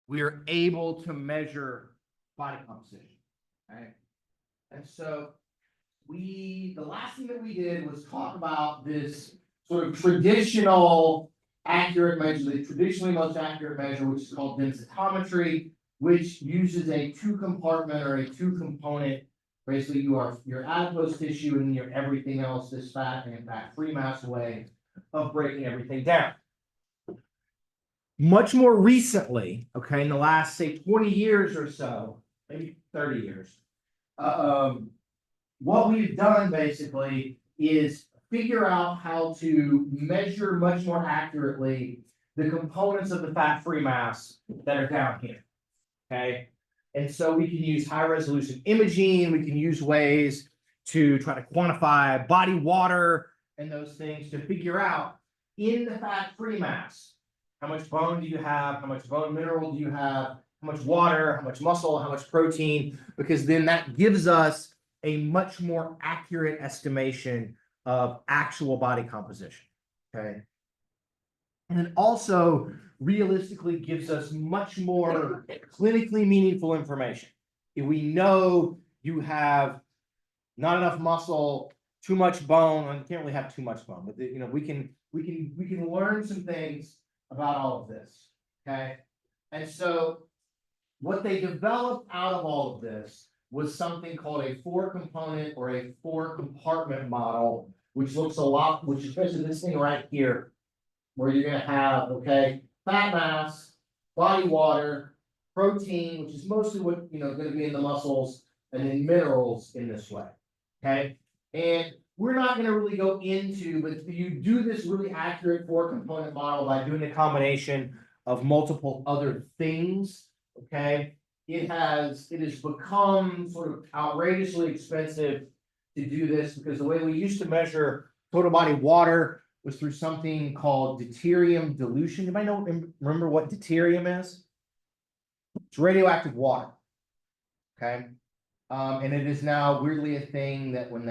we are able to measure body composition. Okay. And so the last thing that we did was talk about this sort of traditional accurate measure, the traditionally most accurate measure, which is called densitometry, which uses a two-compartment or a two-component. Basically, your adipose tissue and your everything else, this fat and fat-free mass way of breaking everything down. Much more recently, okay, in the last, say, 20 years or so, maybe 30 years, what we've done basically is figure out how to measure much more accurately the components of the fat-free mass that are down here, okay? And so we can use high-resolution imaging, we can use ways to try to quantify body water and those things to figure out in the fat-free mass, how much bone do you have, how much bone mineral do you have, how much water, how much muscle, how much protein, because then that gives us a much more accurate estimation of actual body composition, okay? And it also realistically gives us much more clinically meaningful information. If we know you have not enough muscle, too much bone, and you can't really have too much bone, but you know, we can learn some things about all of this, okay? And so what they developed out of all of this was something called a four-component or a four-compartment model, which looks a lot, which is basically this thing right here, where you're going to have, okay, fat mass, body water, protein, which is mostly what, you know, going to be in the muscles, and then minerals in this way, okay? And we're not going to really go into, but you do this really accurate four-component model by doing a combination of multiple other things, okay? It has become sort of outrageously expensive to do this because the way we used to measure total body water was through something called deuterium dilution. Anybody remember what deuterium is? It's radioactive water, okay? And it is now weirdly a thing that when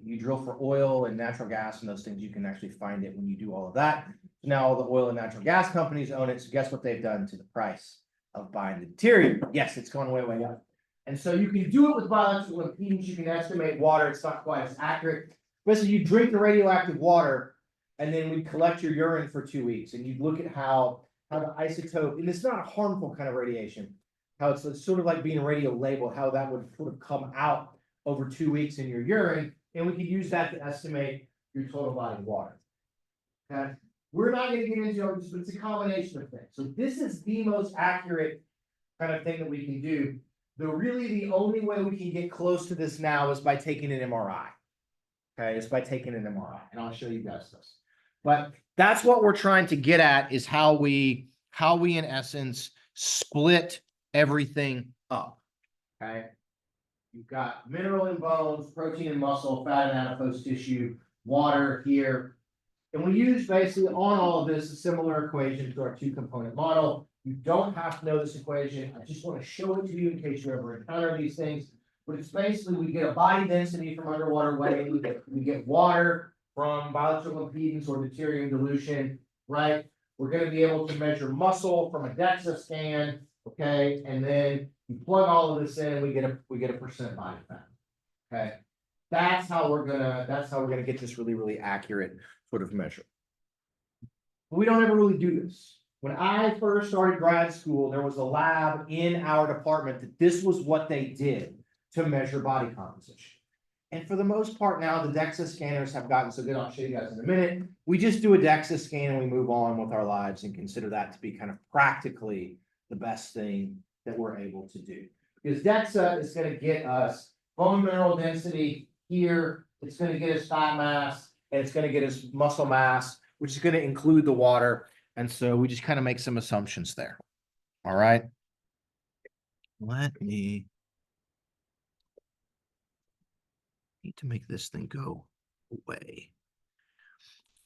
you drill for oil and natural gas and those things, you can actually find it when you do all of that. Now all the oil and natural gas companies own it. So guess what they've done to the price of buying the deuterium? Yes, it's going way up. And so you can do it with biological impedance. You can estimate water. It's not quite as accurate. Basically, you drink the radioactive water, and then we collect your urine for 2 weeks, and you look at how the isotope, and it's not a harmful kind of radiation, how it's sort of like being radio labeled, how that would sort of come out over 2 weeks in your urine, and we can use that to estimate your total body water. Okay, we're not going to get into it, but it's a combination of things. So this is the most accurate kind of thing that we can do. The only way we can get close to this now is by taking an MRI. Okay, it's by taking an MRI, and I'll show you guys this. But that's what we're trying to get at, is how we in essence split everything up. Okay, you've got mineral and bones, protein and muscle, fat and adipose tissue, water here. And we use basically on all of this a similar equation to our two-component model. You don't have to know this equation. I just want to show it to you in case you ever encounter these things. But it's basically we get a body density from underwater weight, we get water from biological impedance or deuterium dilution, right? We're going to be able to measure muscle from a DEXA scan, okay? And then you plug all of this in, we get a percent body fat. Okay. That's how we're gonna get this really accurate sort of measure. But we don't ever really do this. When I first started grad school, there was a lab in our department that this was what they did to measure body composition. And for the most part now, the DEXA scanners have gotten so good, I'll show you guys in a minute. We just do a DEXA scan and we move on with our lives and consider that to be kind of practically the best thing that we're able to do. Because DEXA is going to get us bone mineral density here, it's going to get us fat mass, and it's going to get us muscle mass, which is going to include the water. And so we just kind of make some assumptions there. All right. Let me need to make this thing go away.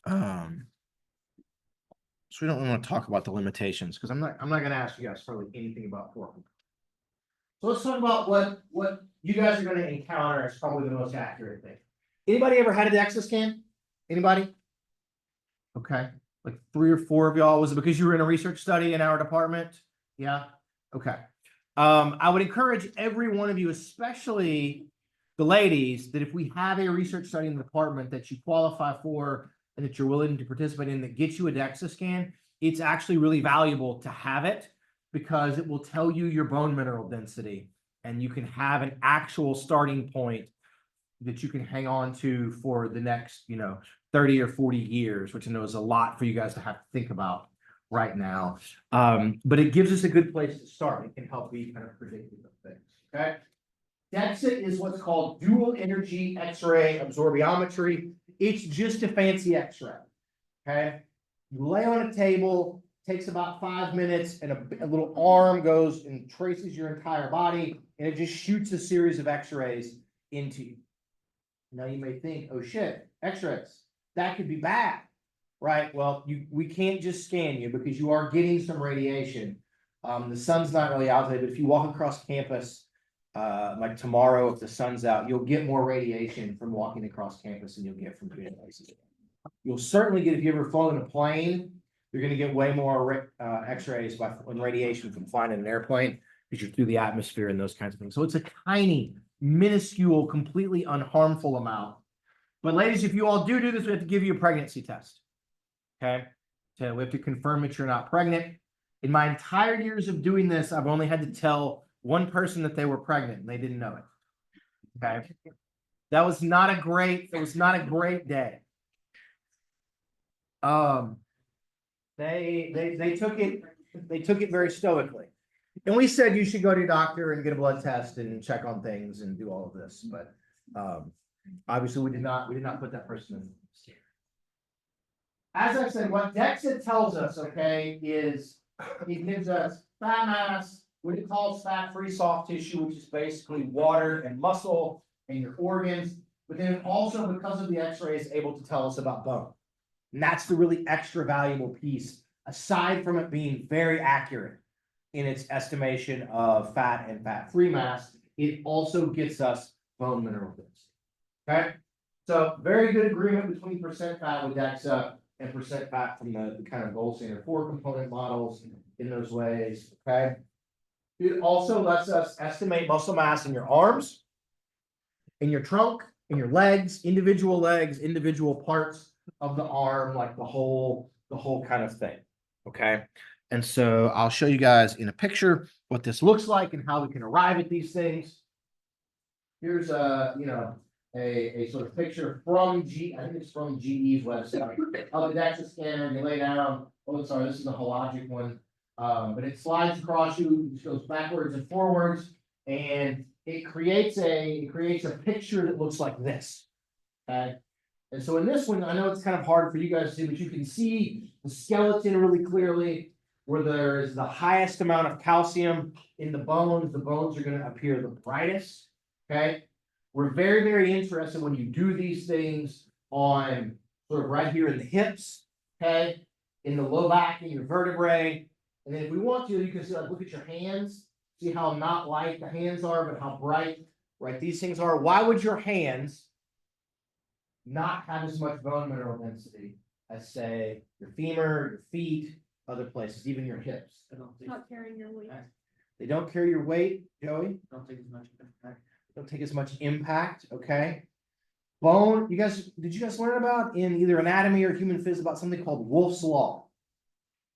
So we don't want to talk about the limitations because I'm not going to ask you guys probably anything about pork. So let's talk about what you guys are going to encounter as probably the most accurate thing. Anybody ever had a DEXA scan? Anybody? Okay, like 3 or 4 of y'all. Was it because you were in a research study in our department? Yeah. Okay. I would encourage every one of you, especially the ladies, that if we have a research study in the department that you qualify for and that you're willing to participate in that gets you a DEXA scan, it's actually really valuable to have it because it will tell you your bone mineral density and you can have an actual starting point that you can hang on to for the next, 30 or 40 years, which I know is a lot for you guys to have to think about right now. But it gives us a good place to start. It can help me kind of predict things, okay? DEXA is what's called dual energy X-ray absorptiometry. It's just a fancy X-ray, okay? You lay on a table, takes about 5 minutes, and a little arm goes and traces your entire body, and it just shoots a series of X-rays into you. Now you may think, oh shit, X-rays, that could be bad, right? Well, we can't just scan you because you are getting some radiation. The sun's not really out today, but if you walk across campus, like tomorrow, if the sun's out, you'll get more radiation from walking across campus than you'll get from being places. You'll certainly get, if you ever flown in a plane, you're going to get way more X-rays and radiation from flying in an airplane because you're through the atmosphere and those kinds of things. So it's a tiny, minuscule, completely unharmful amount. But ladies, if you all do this, we have to give you a pregnancy test. Okay. So we have to confirm that you're not pregnant. In my entire years of doing this, I've only had to tell one person that they were pregnant and they didn't know it. Okay. That was not a great day. They took it very stoically. And we said you should go to your doctor and get a blood test and check on things and do all of this. But obviously we did not put that person in. As I said, what DEXA tells us, okay, is it gives us fat mass, what it calls fat-free soft tissue, which is basically water and muscle and your organs. But then also, because of the X-ray, is able to tell us about bone. And that's the really extra valuable piece, aside from it being very accurate in its estimation of fat and fat-free mass, it also gets us bone mineral density. Okay, so very good agreement between percent fat with DEXA and percent fat from the kind of gold standard 4-component models in those ways. Okay, it also lets us estimate muscle mass in your arms, in your trunk, in your legs, individual parts of the arm, like the whole kind of thing. Okay. And so I'll show you guys in a picture what this looks like and how we can arrive at these things. Here's a sort of picture from I think it's from GE's website of the DEXA scanner. You lay down. Oh, sorry, this is a Hologic one. But it slides across you, it goes backwards and forwards, and it creates a picture that looks like this. Okay. And so in this one, I know it's kind of hard for you guys to see, but you can see the skeleton really clearly, where there is the highest amount of calcium in the bones. The bones are going to appear the brightest. Okay. We're very, very interested when you do these things on sort of right here in the hips, okay, in the low back, in your vertebrae. And then if we want to, you can see, like, look at your hands, see how not light the hands are, but how bright, right, these things are. Why would your hands not have as much bone mineral density as, say, your femur, your feet, other places, even your hips? Not carrying your weight. They don't carry your weight, Joey. Don't take as much impact. Okay. Bone. Did you guys learn about in either anatomy or human phys about something called Wolff's Law?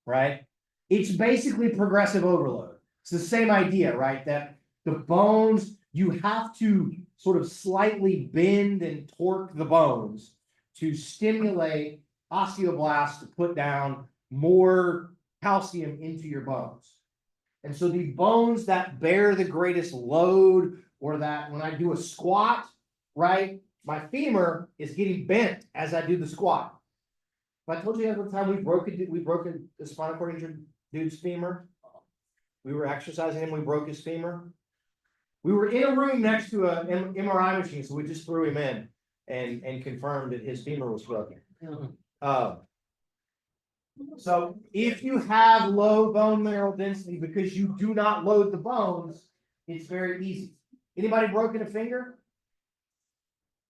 Right. It's basically progressive overload. It's the same idea, right? That the bones, you have to sort of slightly bend and torque the bones to stimulate osteoblasts to put down more calcium into your bones. And so the bones that bear the greatest load, or that when I do a squat, right, my femur is getting bent as I do the squat. If I told you every time we broke the spinal cord injured dude's femur, we were exercising him, we broke his femur. We were in a room next to an MRI machine, so we just threw him in and confirmed that his femur was broken. So if you have low bone mineral density because you do not load the bones, it's very easy. Anybody broken a finger?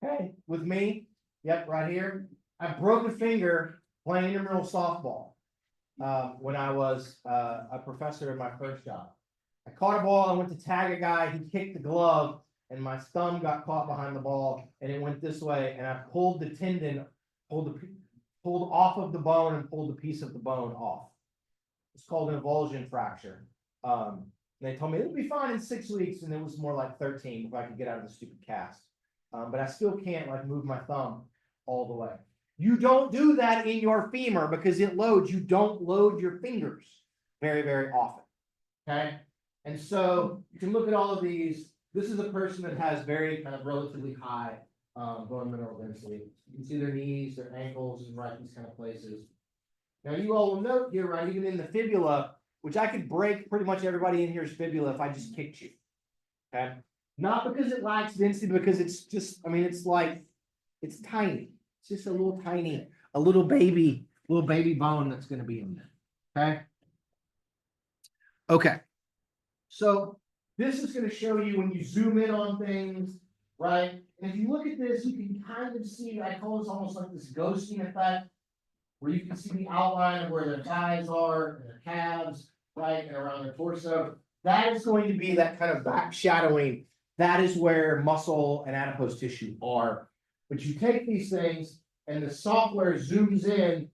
Okay, with me? Yep, right here. I broke a finger playing intramural softball when I was a professor in my first job. I caught a ball, I went to tag a guy, he kicked the glove, and my thumb got caught behind the ball, and it went this way, and I pulled the tendon, pulled off of the bone and pulled a piece of the bone off. It's called an avulsion fracture. They told me it'll be fine in 6 weeks, and it was more like 13 if I could get out of the stupid cast. But I still can't like move my thumb all the way. You don't do that in your femur because it loads. You don't load your fingers very, very often. Okay. And so you can look at all of these. This is a person that has very kind of relatively high bone mineral density. You can see their knees, their ankles, and right these kind of places. Now you all will note here, right, even in the fibula, which I could break pretty much everybody in here's fibula if I just kicked you. Okay. Not because it lacks density, because it's just, I mean, it's like, it's tiny. It's just a little tiny, a little baby bone that's going to be in there. Okay. Okay. So this is going to show you when you zoom in on things, right? And if you look at this, you can kind of see, I call this almost like this ghosting effect, where you can see the outline of where their thighs are, and their calves, right, and around their torso. That is going to be that kind of back shadowing. That is where muscle and adipose tissue are. But you take these things and the software zooms in,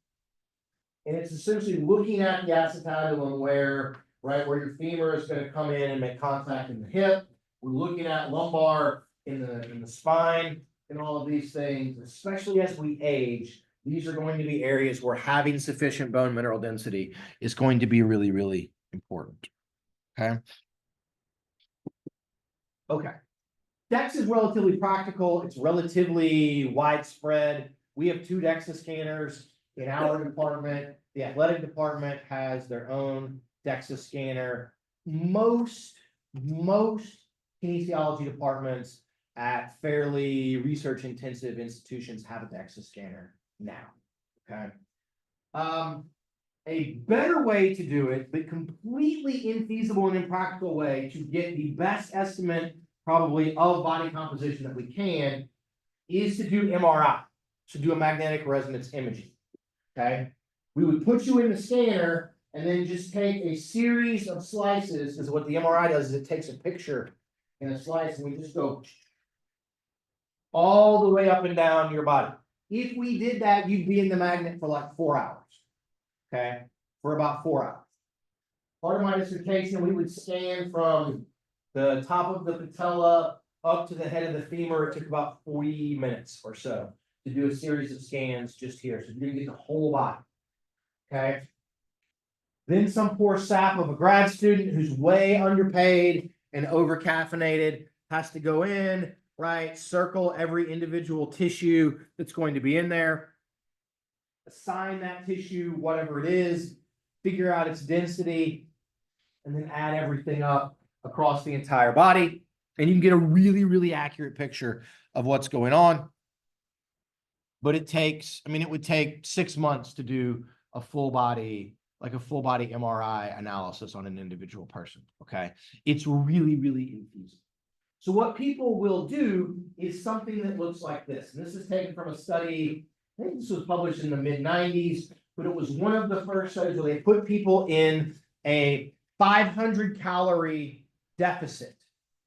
and it's essentially looking at the acetabulum where, right, where your femur is going to come in and make contact in the hip. We're looking at lumbar in the spine and all of these things, especially as we age. These are going to be areas where having sufficient bone mineral density is going to be really, really important. Okay. Okay. DEX is relatively practical. It's relatively widespread. We have 2 DEXA scanners in our department. The athletic department has their own DEXA scanner. Most kinesiology departments at fairly research intensive institutions have a DEXA scanner now. Okay. A better way to do it, but completely infeasible and impractical way to get the best estimate probably of body composition that we can, is to do MRI, to do a magnetic resonance imaging. Okay. We would put you in the scanner and then just take a series of slices, because what the MRI does is it takes a picture in a slice, and we just go all the way up and down your body. If we did that, you'd be in the magnet for like 4 hours. Okay, for about 4 hours. Part of my dissertation, we would scan from the top of the patella up to the head of the femur. It took about 40 minutes or so to do a series of scans just here. So you're going to get the whole body. Okay. Then some poor sap of a grad student who's way underpaid and over caffeinated has to go in, right? Circle every individual tissue that's going to be in there. Assign that tissue, whatever it is, figure out its density, and then add everything up across the entire body. And you can get a really, really accurate picture of what's going on. But it takes, I mean, it would take 6 months to do a full body, like a full body MRI analysis on an individual person. Okay. It's really, really infeasible. So what people will do is something that looks like this. And this is taken from a study, I think this was published in the mid-90s, but it was one of the first studies where they put people in a 500 calorie deficit,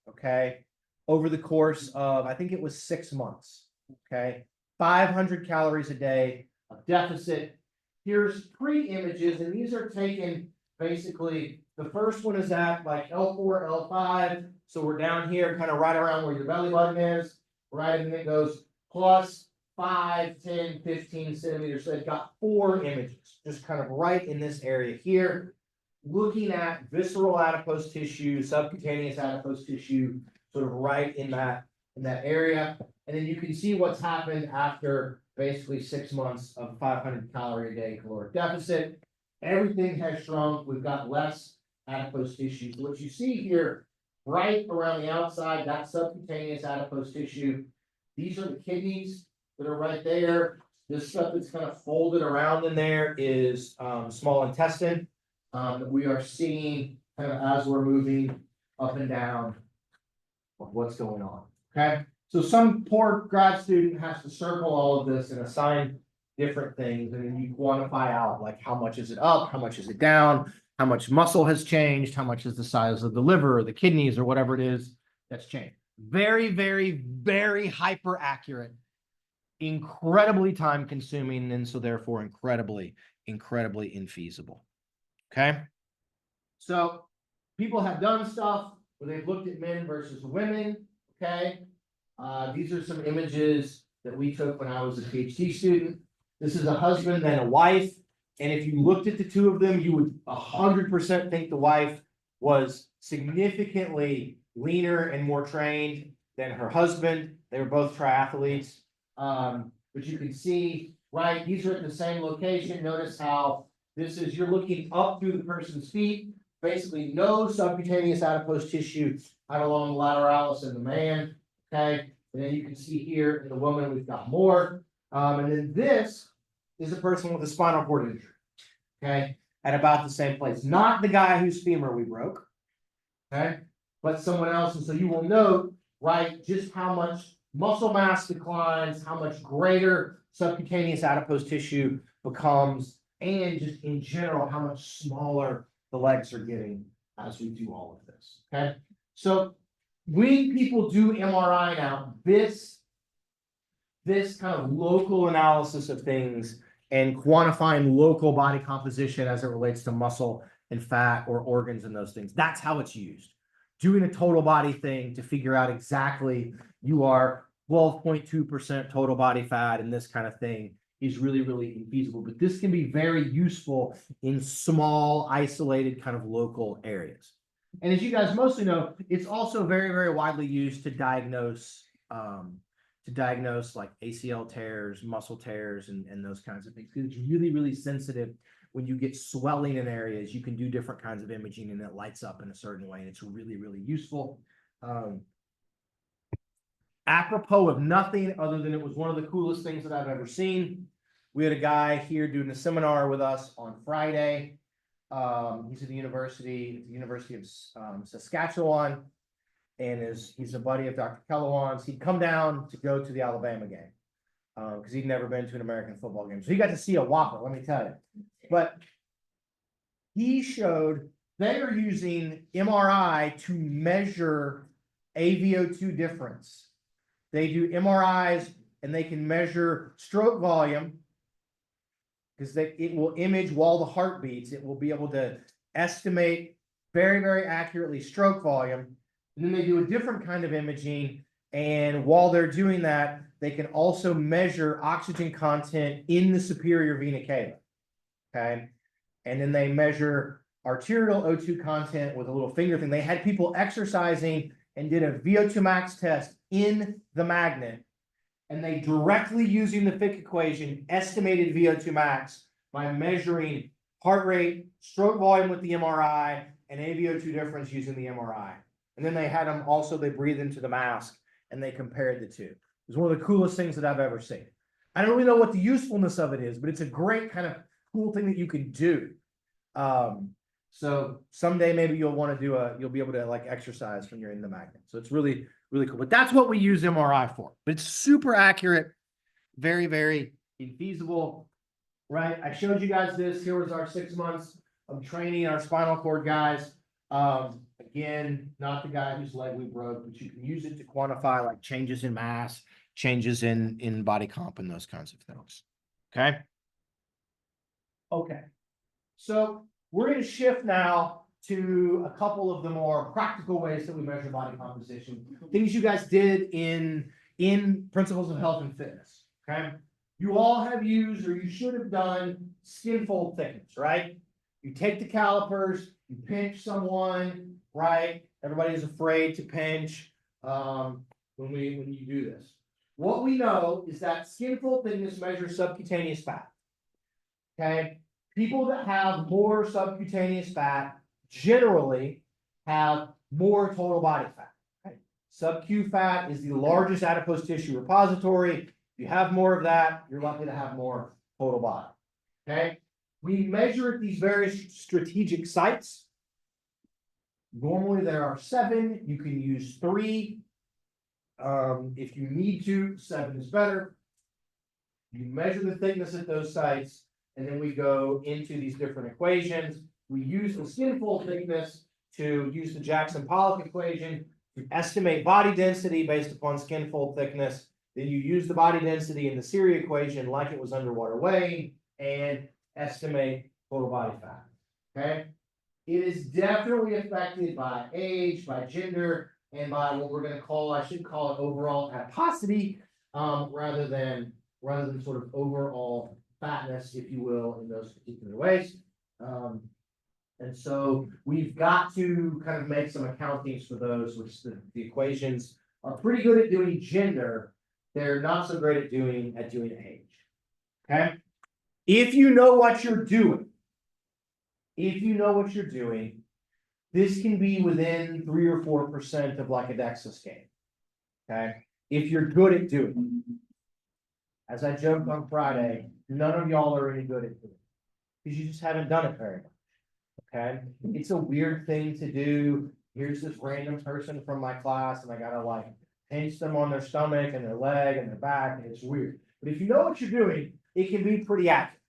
okay, over the course of, I think it was 6 months, okay, 500 calories a day of deficit. Here's pre-images, and these are taken basically, the first one is at like L4, L5, so we're down here kind of right around where your belly button is, right, and then it goes plus 5, 10, 15 centimeters. So it got 4 images, just kind of right in this area here, looking at visceral adipose tissue, subcutaneous adipose tissue, sort of right in that area. And then you can see what's happened after basically 6 months of 500 calorie a day caloric deficit. Everything has shrunk. We've got less adipose tissue. So what you see here, right around the outside, that subcutaneous adipose tissue, these are the kidneys that are right there. This stuff that's kind of folded around in there is small intestine that we are seeing kind of as we're moving up and down what's going on. Okay. So some poor grad student has to circle all of this and assign different things, and then you quantify out like how much is it up, how much is it down, how much muscle has changed, how much is the size of the liver or the kidneys or whatever it is that's changed. Very, very, very hyper accurate, incredibly time consuming, and so therefore incredibly infeasible. Okay. So people have done stuff where they've looked at men versus women. Okay. These are some images that we took when I was a PhD student. This is a husband and a wife. And if you looked at the two of them, you would 100% think the wife was significantly leaner and more trained than her husband. They were both triathletes. But you can see, right, these are at the same location. Notice how this is, you're looking up through the person's feet, basically no subcutaneous adipose tissue out along the lateralis in the man, okay? And then you can see here in the woman, we've got more. And then this is a person with a spinal cord injury, okay? At about the same place. Not the guy whose femur we broke, okay? But someone else. And so you will note, right, just how much muscle mass declines, how much greater subcutaneous adipose tissue becomes, and just in general, how much smaller the legs are getting as we do all of this, okay? So when people do MRI now, this kind of local analysis of things and quantifying local body composition as it relates to muscle and fat or organs and those things, that's how it's used. Doing a total body thing to figure out exactly you are 12.2% total body fat and this kind of thing is really infeasible. But this can be very useful in small, isolated, kind of local areas. And as you guys mostly know, it's also very widely used to diagnose like ACL tears, muscle tears, and those kinds of things. Because it's really sensitive. When you get swelling in areas, you can do different kinds of imaging and it lights up in a certain way. And it's really useful. Apropos of nothing other than it was one of the coolest things that I've ever seen. We had a guy here doing a seminar with us on Friday. He's at the University of Saskatchewan, and he's a buddy of Dr. Kellowan's. He'd come down to go to the Alabama game because he'd never been to an American football game. So he got to see a whopper, let me tell you. But he showed they are using MRI to measure AVO2 difference. They do MRIs and they can measure stroke volume because it will image while the heart beats. It will be able to estimate very accurately stroke volume. And then they do a different kind of imaging. And while they're doing that, they can also measure oxygen content in the superior vena cava. Okay. And then they measure arterial O2 content with a little finger thing. They had people exercising and did a VO2 max test in the magnet. And they directly using the Fick equation estimated VO2 max by measuring heart rate, stroke volume with the MRI, and AVO2 difference using the MRI. And then they had them also, they breathe into the mask and they compared the two. It was one of the coolest things that I've ever seen. I don't really know what the usefulness of it is, but it's a great kind of cool thing that you can do. So someday maybe you'll want to you'll be able to like exercise when you're in the magnet. So it's really cool. But that's what we use MRI for. But it's super accurate, very infeasible, right? I showed you guys this. Here was our 6 months of training our spinal cord guys. Again, not the guy whose leg we broke, but you can use it to quantify like changes in mass, changes in body comp and those kinds of things. Okay. So we're going to shift now to a couple of the more practical ways that we measure body composition. Things you guys did in Principles of Health and Fitness. Okay. You all have used, or you should have done, skin fold thickness, right? You take the calipers, you pinch someone, right? Everybody's afraid to pinch when you do this. What we know is that skin fold thickness measures subcutaneous fat. Okay. People that have more subcutaneous fat generally have more total body fat. Right? Sub-Q fat is the largest adipose tissue repository. If you have more of that, you're likely to have more total body. Okay. We measure at these various strategic sites. Normally there are 7. You can use 3. If you need to, 7 is better. You measure the thickness at those sites, and then we go into these different equations. we use the skin fold thickness to use the Jackson-Pollock equation to estimate body density based upon skin fold thickness. Then you use the body density in the Siri equation like it was underwater weighing and estimate total body fat. Okay. It is definitely affected by age, by gender, and by what we're going to call, I should call it overall adiposity, rather than sort of overall fatness, if you will, in those particular ways. And so we've got to kind of make some accountings for those, which the equations are pretty good at doing gender. They're not so great at doing age. Okay. If you know what you're doing, this can be within 3 or 4% of like a DEXA scan. Okay. If you're good at doing it. As I joked on Friday, none of y'all are any good at doing it because you just haven't done it very much. Okay. It's a weird thing to do. Here's this random person from my class, and I gotta like pinch them on their stomach and their leg and their back, and it's weird. But if you know what you're doing, it can be pretty accurate.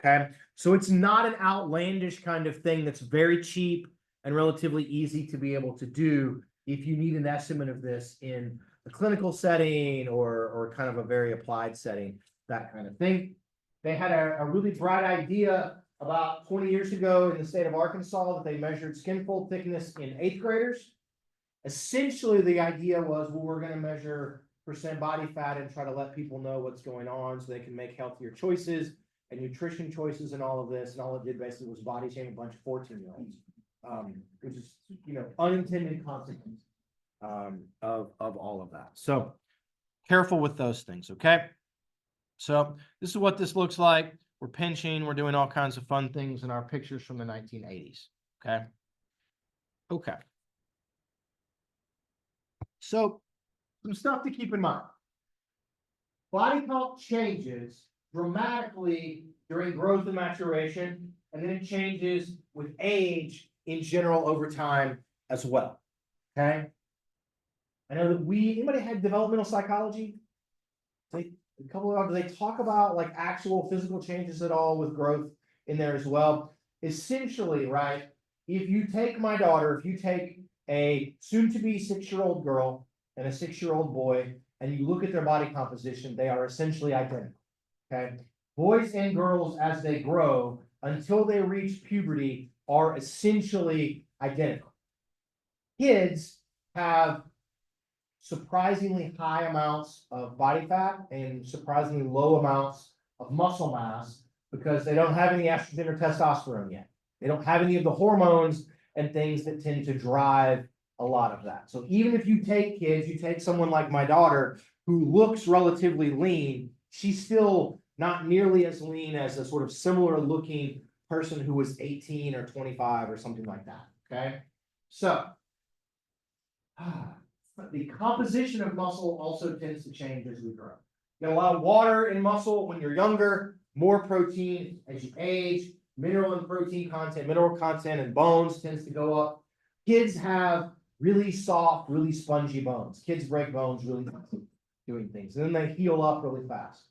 Okay. So it's not an outlandish kind of thing that's very cheap and relatively easy to be able to do if you need an estimate of this in a clinical setting or kind of a very applied setting, that kind of thing. They had a really bright idea about 20 years ago in the state of Arkansas that they measured skin fold thickness in 8th graders. Essentially, the idea was, well, we're going to measure percent body fat and try to let people know what's going on so they can make healthier choices and nutrition choices and all of this. And all it did basically was body shame a bunch of 14-year-olds, which is, unintended consequence of all of that. So careful with those things. Okay. So this is what this looks like. We're pinching, we're doing all kinds of fun things in our pictures from the 1980s. Okay. Okay. So some stuff to keep in mind. Body comp changes dramatically during growth and maturation, and then it changes with age in general over time as well. Okay. I know that anybody had developmental psychology? A couple of, do they talk about like actual physical changes at all with growth in there as well? Essentially, right? If you take my daughter, if you take a soon-to-be 6-year-old girl and a 6-year-old boy, and you look at their body composition, they are essentially identical. Okay. Boys and girls, as they grow until they reach puberty, are essentially identical. Kids have surprisingly high amounts of body fat and surprisingly low amounts of muscle mass because they don't have any estrogen or testosterone yet. They don't have any of the hormones and things that tend to drive a lot of that. So even if you take kids, you take someone like my daughter who looks relatively lean, she's still not nearly as lean as a sort of similar looking person who was 18 or 25 or something like that. Okay. So the composition of muscle also tends to change as we grow. You get a lot of water in muscle when you're younger, more protein as you age, mineral and protein content, mineral content and bones tends to go up. Kids have really soft, really spongy bones. Kids break bones really fast doing things, and then they heal up really fast.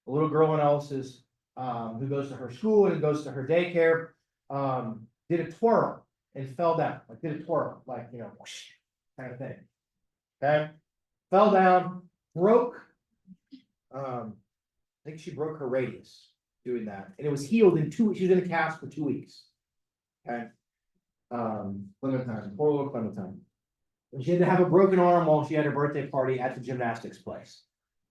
A little girl in Ellis's, who goes to her school and goes to her daycare, did a twirl and fell down, like, whoosh, kind of thing. Okay, fell down, broke. I think she broke her radius doing that, and it was healed in 2 weeks. She was in a cast for 2 weeks. Okay, Clementine, poor little Clementine. And she had to have a broken arm while she had her birthday party at the gymnastics place.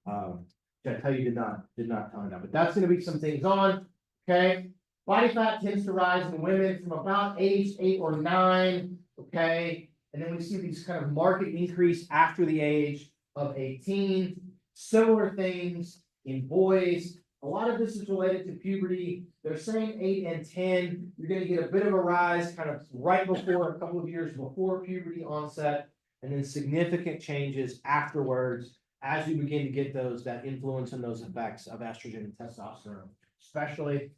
Which I tell you did not tell her that, but that's going to be some things on. Okay, body fat tends to rise in women from about age 8 or 9. Okay. And then we see these kind of market increase after the age of 18. Similar things in boys. A lot of this is related to puberty. They're saying 8 and 10. You're going to get a bit of a rise kind of right before, a couple of years before puberty onset, and then significant changes afterwards as you begin to get that influence and those effects of estrogen and testosterone, especially.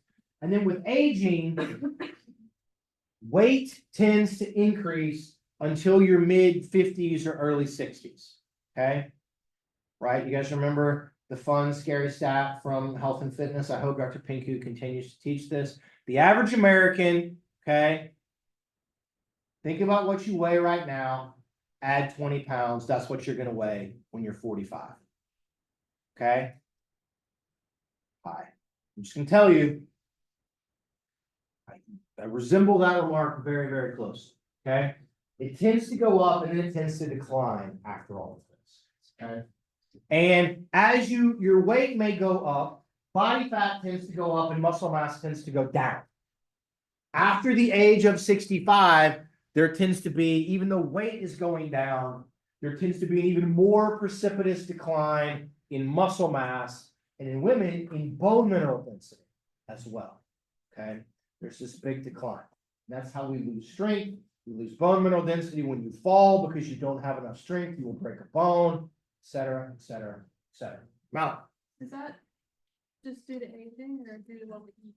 And then with aging, weight tends to increase until your mid-50s or early 60s. Okay. Right. You guys remember the fun, scary stat from Health and Fitness? I hope Dr. Pinku continues to teach this. The average American, Okay. Think about what you weigh right now, add 20 pounds. That's what you're going to weigh when you're 45. Okay. Hi. I'm just going to tell you, I resemble that remark very, very close. Okay. It tends to go up and then it tends to decline after all of this. Okay. And as your weight may go up, body fat tends to go up and muscle mass tends to go down. After the age of 65, there tends to be, even though weight is going down, there tends to be an even more precipitous decline in muscle mass and in women in bone mineral density as well. Okay. There's this big decline. That's how we lose strength. We lose bone mineral density when you fall because you don't have enough strength. You will break a bone, et cetera, et cetera, et cetera. Now, Is that just due to aging or due to what we eat?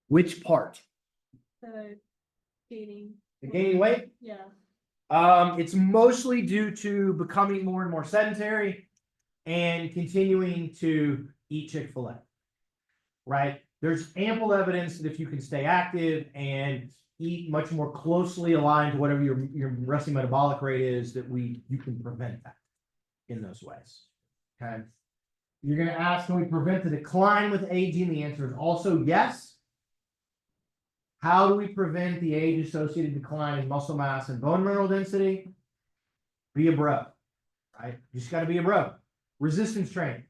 which part? The gaining? The gaining weight? Yeah. It's mostly due to becoming more and more sedentary and continuing to eat Chick-fil-A. Right? There's ample evidence that if you can stay active and eat much more closely aligned to whatever your resting metabolic rate is, that you can prevent that in those ways. Okay. You're going to ask, can we prevent the decline with aging? The answer is also yes. How do we prevent the age-associated decline in muscle mass and bone mineral density? Be a bro, right? You just got to be a bro. Resistance training.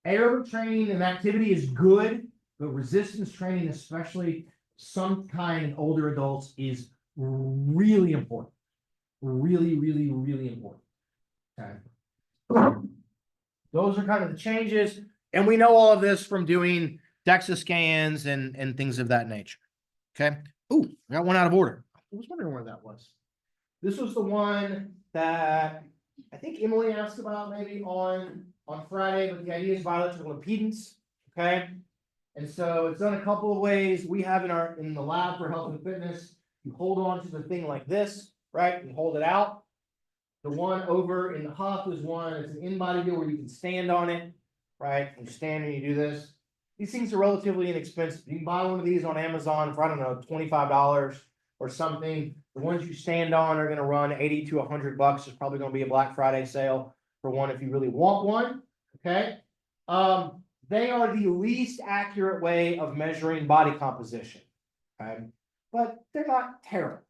Aerobic training and activity is good, but resistance training, especially some kind in older adults, is really important. Really, really, really important. Okay. Those are kind of the changes. And we know all of this from doing DEXA scans and things of that nature. Okay. Oh, I got one out of order. I was wondering where that was. This was the one that I think Emily asked about maybe on Friday, but the idea is bioelectrical impedance. Okay. And so it's done a couple of ways. We have in the lab for health and fitness, you hold on to the thing like this, right? And hold it out. The one over in the Huff is one, it's an in-body deal where you can stand on it, right? And you stand and you do this. These things are relatively inexpensive. You can buy one of these on Amazon for, I don't know, $25 or something. The ones you stand on are going to run 80 to 100 bucks. There's probably going to be a Black Friday sale for one if you really want one. Okay. They are the least accurate way of measuring body composition. Okay. But they're not terrible.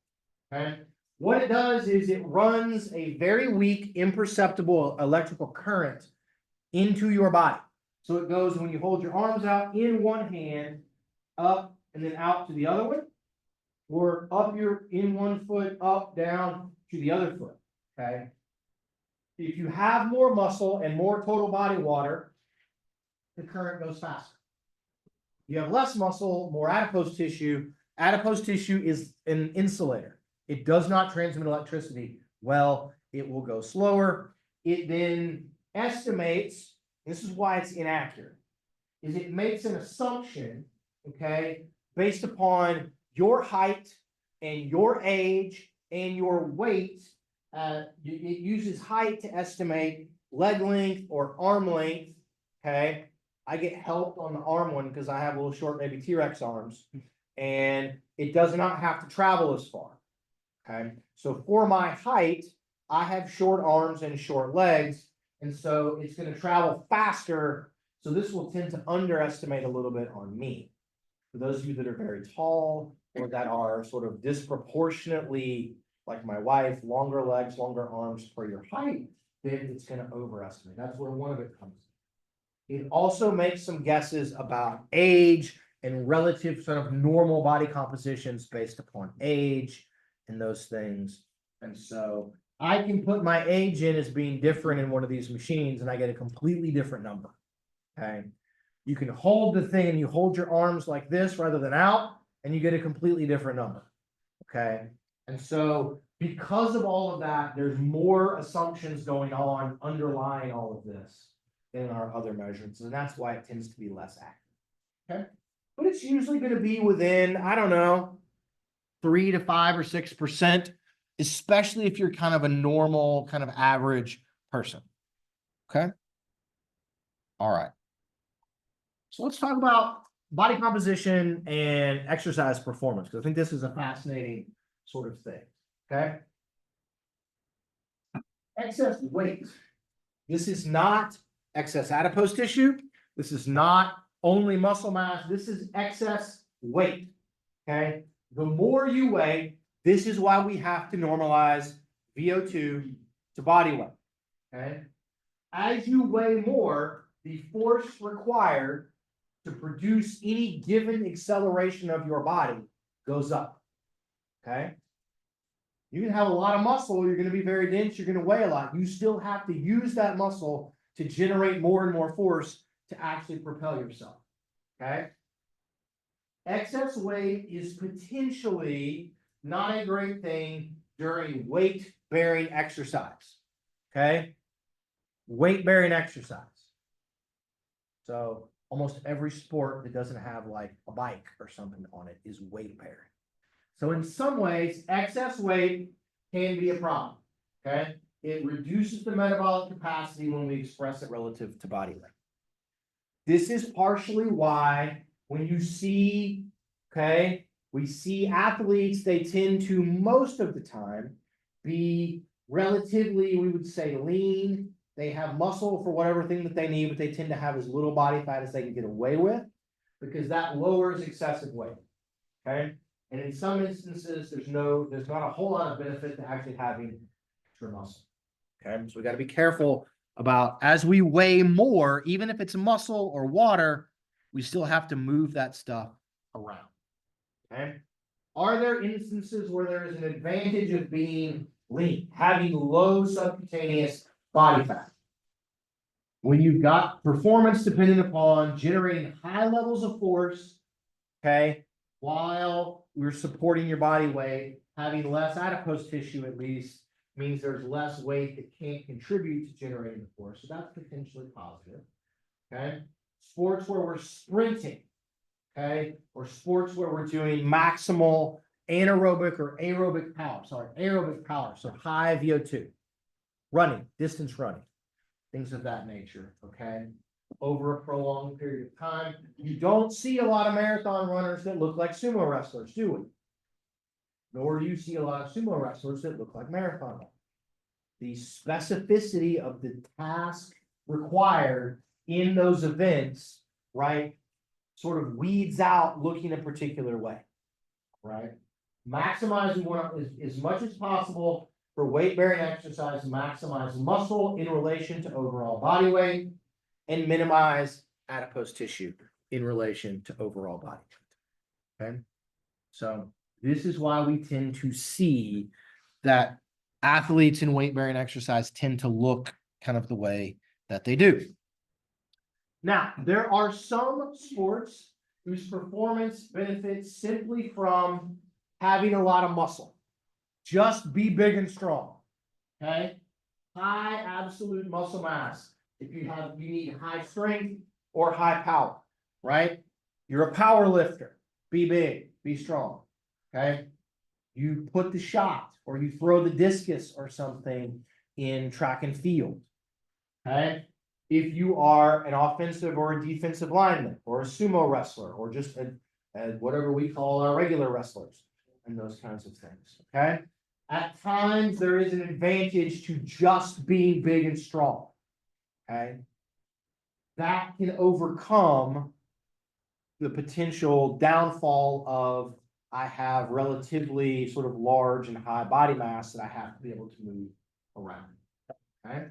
Okay. What it does is it runs a very weak, imperceptible electrical current into your body. So it goes when you hold your arms out in one hand, up and then out to the other one, or up in one foot, up, down to the other foot. Okay. If you have more muscle and more total body water, the current goes faster. You have less muscle, more adipose tissue. Adipose tissue is an insulator. It does not transmit electricity. Well, it will go slower. It then estimates, this is why it's inaccurate, is it makes an assumption, okay, based upon your height and your age and your weight. It uses height to estimate leg length or arm length, okay? I get help on the arm one because I have little short baby T-Rex arms, and it does not have to travel as far. Okay, so for my height, I have short arms and short legs, and so it's going to travel faster. So this will tend to underestimate a little bit on me. For those of you that are very tall or that are sort of disproportionately, like my wife, longer legs, longer arms for your height, then it's going to overestimate. That's where one of it comes in. It also makes some guesses about age and relative sort of normal body compositions based upon age and those things. And so I can put my age in as being different in one of these machines and I get a completely different number. Okay. You can hold the thing and you hold your arms like this rather than out and you get a completely different number. Okay. And so because of all of that, there's more assumptions going on underlying all of this than our other measurements. And that's why it tends to be less accurate. Okay. But it's usually going to be within, I don't know, 3 to 5 or 6%, especially if you're kind of a normal, kind of average person. Okay. All right. So let's talk about body composition and exercise performance, because I think this is a fascinating sort of thing, okay? Excess weight. This is not excess adipose tissue. This is not only muscle mass. This is excess weight, okay? The more you weigh, this is why we have to normalize VO2 to body weight, okay? As you weigh more, the force required to produce any given acceleration of your body goes up, okay? You can have a lot of muscle, you're going to be very dense, you're going to weigh a lot. You still have to use that muscle to generate more and more force to actually propel yourself, okay? Excess weight is potentially not a great thing during weight-bearing exercise, okay? Weight-bearing exercise. So almost every sport that doesn't have like a bike or something on it is weight-bearing. So in some ways, excess weight can be a problem, okay? It reduces the metabolic capacity when we express it relative to body weight. This is partially why when you see, okay, we see athletes, they tend to most of the time be relatively, we would say, lean. They have muscle for whatever thing that they need, but they tend to have as little body fat as they can get away with because that lowers excessive weight, okay? And in some instances, there's not a whole lot of benefit to actually having extra muscle. Okay, so we got to be careful about as we weigh more, even if it's muscle or water, we still have to move that stuff around. Okay. Are there instances where there is an advantage of being lean, having low subcutaneous body fat? When you've got performance dependent upon generating high levels of force, okay, while we're supporting your body weight, having less adipose tissue at least means there's less weight that can't contribute to generating the force. So that's potentially positive. Okay. Sports where we're sprinting, okay, or sports where we're doing maximal anaerobic or aerobic power. Aerobic power. So high VO2, running, distance running, things of that nature. Okay. Over a prolonged period of time. You don't see a lot of marathon runners that look like sumo wrestlers, do we? Nor do you see a lot of sumo wrestlers that look like marathon runners. The specificity of the task required in those events, right, sort of weeds out looking a particular way, right? Maximizing one as much as possible for weight-bearing exercise, maximize muscle in relation to overall body weight, and minimize adipose tissue in relation to overall body weight. Okay, so this is why we tend to see that athletes in weight-bearing exercise tend to look kind of the way that they do. Now, there are some sports whose performance benefits simply from having a lot of muscle. Just be big and strong. Okay, high absolute muscle mass. If you need high strength or high power, right? You're a power lifter. Be big, be strong. Okay. You put the shot or you throw the discus or something in track and field. Okay. If you are an offensive or a defensive lineman or a sumo wrestler or just whatever we call our regular wrestlers and those kinds of things. Okay. At times there is an advantage to just being big and strong. Okay. That can overcome the potential downfall of I have relatively sort of large and high body mass that I have to be able to move around. Okay.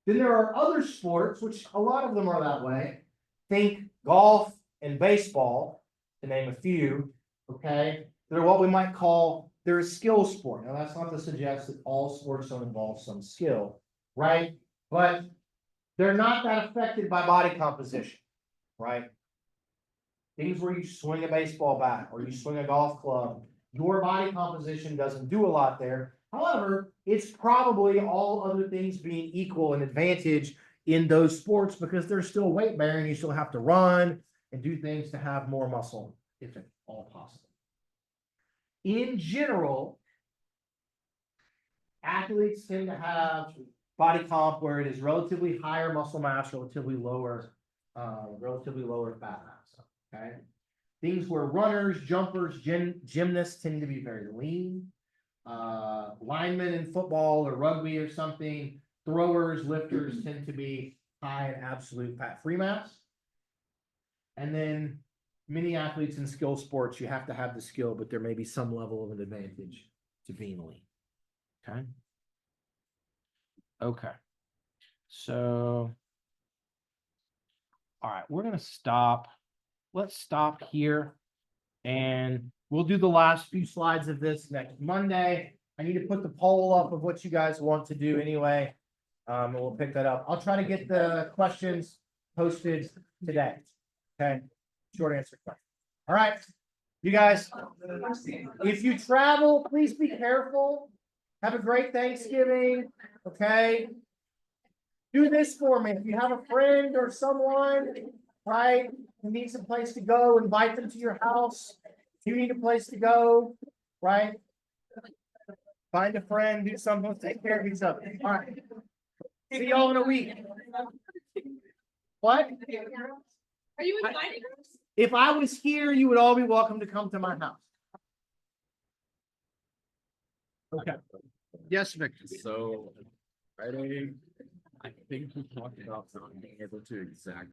Then there are other sports, which a lot of them are that way. Think golf and baseball, to name a few. Okay. They're what we might call, they're a skill sport. Now, that's not to suggest that all sports don't involve some skill, right? But they're not that affected by body composition, right? Things where you swing a baseball bat or you swing a golf club, your body composition doesn't do a lot there. However, it's probably all other things being equal an advantage in those sports because they're still weight bearing. You still have to run and do things to have more muscle, if at all possible. In general, athletes tend to have body comp where it is relatively higher muscle mass, relatively lower fat mass. Okay. Things where runners, jumpers, gymnasts tend to be very lean. Linemen in football or rugby or something, throwers, lifters tend to be high in absolute fat free mass. And then many athletes in skill sports, you have to have the skill, but there may be some level of an advantage to being lean. Okay. Okay. So, all right, we're going to stop. Let's stop here and we'll do the last few slides of this next Monday. I need to put the poll up of what you guys want to do anyway. And we'll pick that up. I'll try to get the questions posted today. Okay. Short answer question. All right. You guys, if you travel, please be careful. Have a great Thanksgiving. Okay. Do this for me. If you have a friend or someone, right, who needs a place to go, invite them to your house. If you need a place to go, right? Find a friend, do something, take care of each other. All right. See y'all in a week. What? Are you inviting us? If I was here, you would all be welcome to come to my house. Okay. Yes, Victor. So, Friday, I think we talked about not being able to exactly